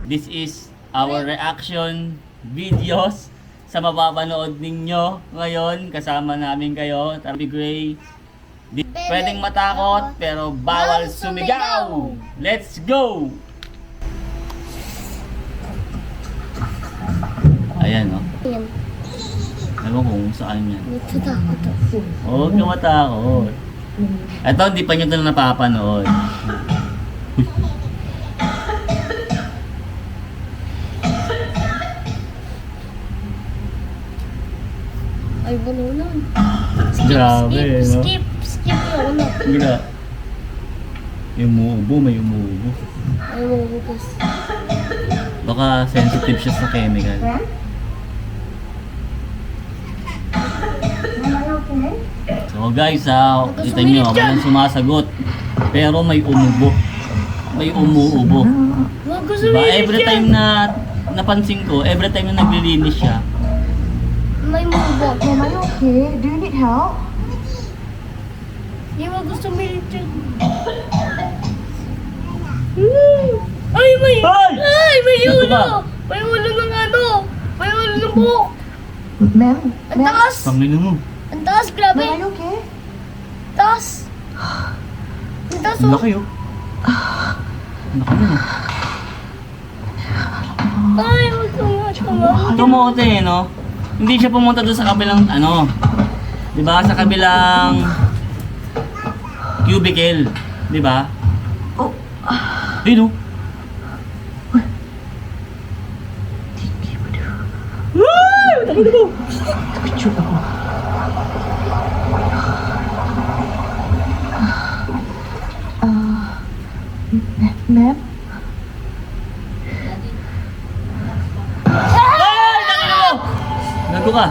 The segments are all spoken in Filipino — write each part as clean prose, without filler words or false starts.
This is our reaction videos sa mapapanood ninyo ngayon. Kasama namin kayo, Tabi Gray. Di pwedeng matakot pero bawal sumigaw. Let's go! Ayan, no? Yan. Alam ko kung saan yan. Natatakot ako. Huwag ka matakot. Ito, hindi pa nyo ito napapanood. Ay, balunan. Grabe, no? Skip yung una. Gra. Yung umuubo, may umuubo. Ay, mabukas. Baka sensitive siya sa chemical. So guys, kita nyo, walang sumasagot. Pero may umubo. May umuubo. Wag ko Diba? sumilit Every yan. time na napansin ko, every time na naglilinis siya, May mubo. Mom, are you okay? Do you need help? Di wag ko sumilit yan. Ay, may... Ay! Ay, may Ano ba? ulo! May ulo ng ano! May ulo ng buhok! Ma'am? Ang taas! pangino mo. Ang taas, grabe! Ma'am, are you okay? Taas! Ang taas, Ang oh! laki, oh. Ang laki nun, Ay, wag ko nga, tama. Tumote, no? Hindi siya pumunta doon sa kabilang, ano, di ba? Sa kabilang cubicle, di ba? Oh. Ayun, oh. Ay! Takot ako! Picture ako. Ma'am? Ay! Takot ako! Gago ka!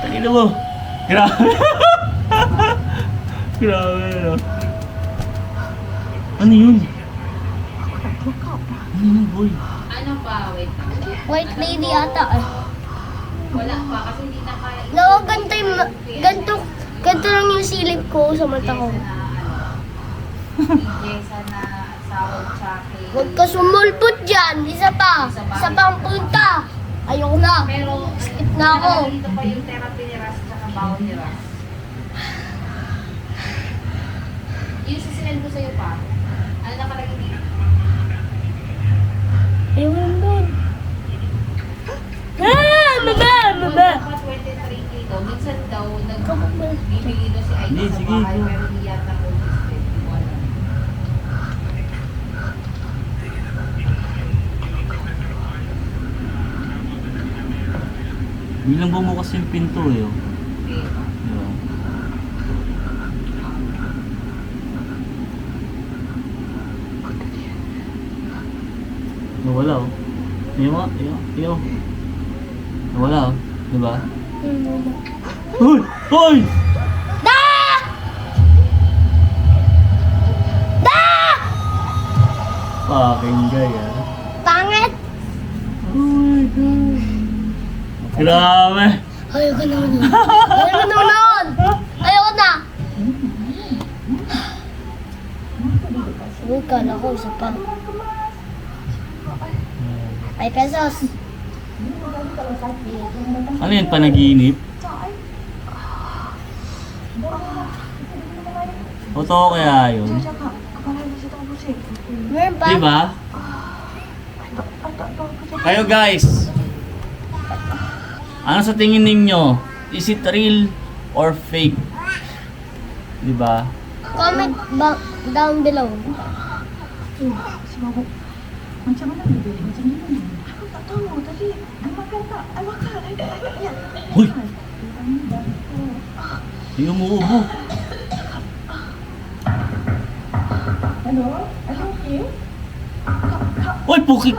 Takot mo! Grabe! Grabe, no? Ano yun? Ano yun, boy? Ano pa? Wait lang. White lady ata, eh. Wala pa kasi hindi na kaya. No, ganito yung... Ganito lang yung silip ko sa mata ko. Jessa na sahod tsake. Huwag ka sumulpot dyan! Isa pa! Isa pa ang punta! Ayoko na! Pero Skip na ako! dito pa yung therapy ni Ras tsaka bawal ni Ras. Yung sisinend ko sa'yo pa. Ano nakalagay dito? Ayun doon! Ah! Baba! Baba! Dapat 23K daw. Minsan daw Kapag- nagbibigay daw si Hindi, Aida sa sige, bahay go. pero hindi yata ko wala. Bilang bumukas yung pinto, eh. Oh. Okay. Diba? Nawala, oh. Iyo. Nawala, oh. Diba? Uy! Uy! Da! Da! Fucking guy, ah. Pangit! Oh my God. Grabe! Ayoko na nun. Ayoko na nun! Ayoko na! Uy, kala ko isa pa. 5 pesos. Ano yun, panaginip? Totoo kaya yun? Meron pa? Diba? Kayo guys, ano sa tingin ninyo? Is it real or fake? Diba? Comment down below. Macam mana dia beli? Macam mana? Aku tak tahu tadi. Dia makan tak? I makan. I tak ya. Uy! Yung umuubo. Hello? Are you okay? Uy, pukit!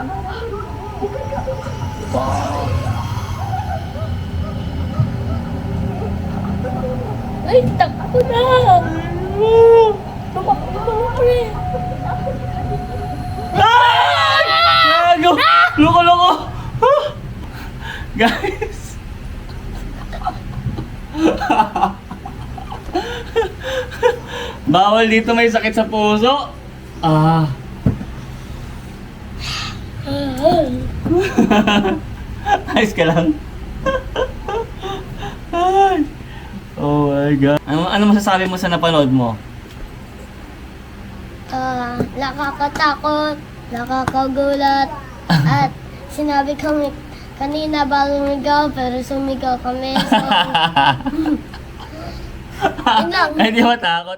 Ay, takbo na! Tumakbo na, pre! Ay! Gago! Loko-loko! Guys! Bawal dito may sakit sa puso. Ah. Ayos ka lang. Ay. Oh my God. Ano masasabi mo sa napanood mo? Nakakatakot, nakakagulat, at sinabi kami kanina ba lumigaw, pero sumigaw kami. So, yun lang. Ay, di matakot.